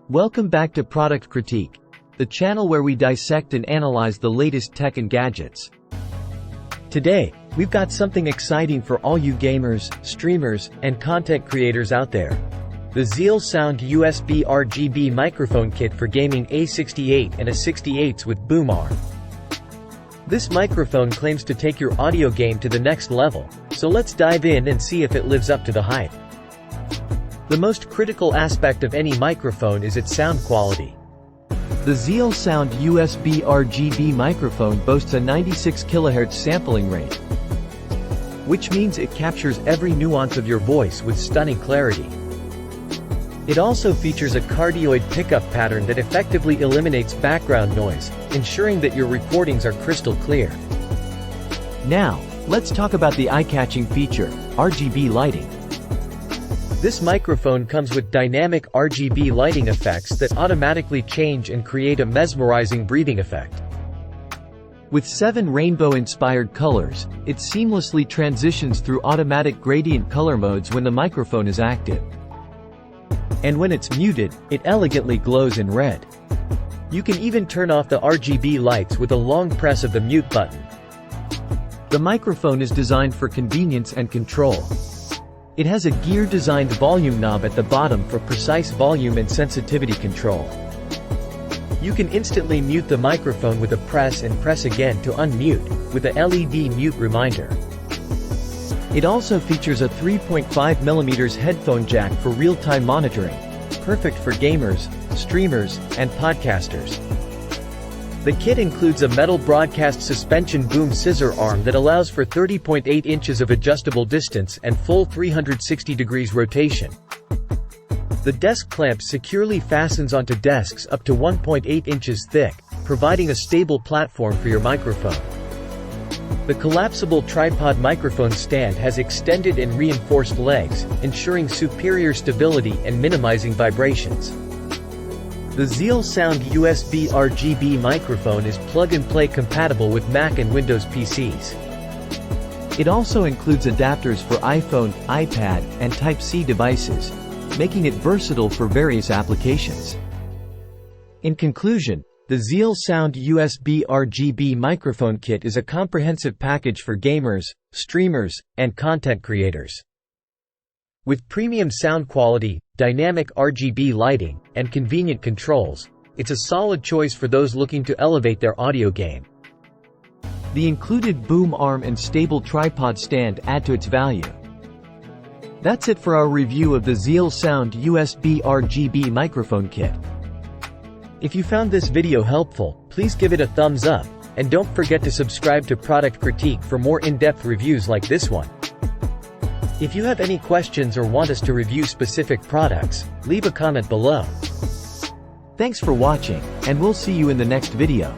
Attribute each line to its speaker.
Speaker 1: Welcome back to Product Critique, the channel where we dissect and analyze the latest tech and gadgets. Today, we've got something exciting for all you gamers, streamers, and content creators out there. The ZealSound USB RGB microphone kit for gaming a68 and a68s with boom arm. This microphone claims to take your audio game to the next level, so let's dive in and see if it lives up to the hype. The most critical aspect of any microphone is its sound quality. The ZealSound USB RGB microphone boasts a 96 kHz sampling rate, which means it captures every nuance of your voice with stunning clarity. It also features a cardioid pickup pattern that effectively eliminates background noise, ensuring that your recordings are crystal clear. Now, let's talk about the eye-catching feature, RGB lighting. This microphone comes with dynamic RGB lighting effects that automatically change and create a mesmerizing breathing effect. With 7 rainbow-inspired colors, it seamlessly transitions through automatic gradient color modes when the microphone is active. And when it's muted, it elegantly glows in red. You can even turn off the RGB lights with a long press of the mute button. The microphone is designed for convenience and control. It has a gear-designed volume knob at the bottom for precise volume and sensitivity control. You can instantly mute the microphone with a press and press again to unmute, with a LED mute reminder. It also features a 3.5mm headphone jack for real-time monitoring, perfect for gamers, streamers, and podcasters. The kit includes a metal broadcast suspension boom scissor arm that allows for 30.8 inches of adjustable distance and full 360 degrees rotation. The desk clamp securely fastens onto desks up to 1.8 inches thick, providing a stable platform for your microphone. The collapsible tripod microphone stand has extended and reinforced legs, ensuring superior stability and minimizing vibrations. The ZealSound USB RGB microphone is plug-and-play compatible with Mac and Windows PCs. It also includes adapters for iPhone, iPad, and Type-C devices, making it versatile for various applications. In conclusion, the ZealSound USB RGB microphone kit is a comprehensive package for gamers, streamers, and content creators. With premium sound quality, dynamic RGB lighting, and convenient controls, it's a solid choice for those looking to elevate their audio game. The included boom arm and stable tripod stand add to its value. That's it for our review of the ZealSound USB RGB microphone kit. If you found this video helpful, please give it a thumbs up, and don't forget to subscribe to Product Critique for more in-depth reviews like this one. If you have any questions or want us to review specific products, leave a comment below. Thanks for watching, and we'll see you in the next video.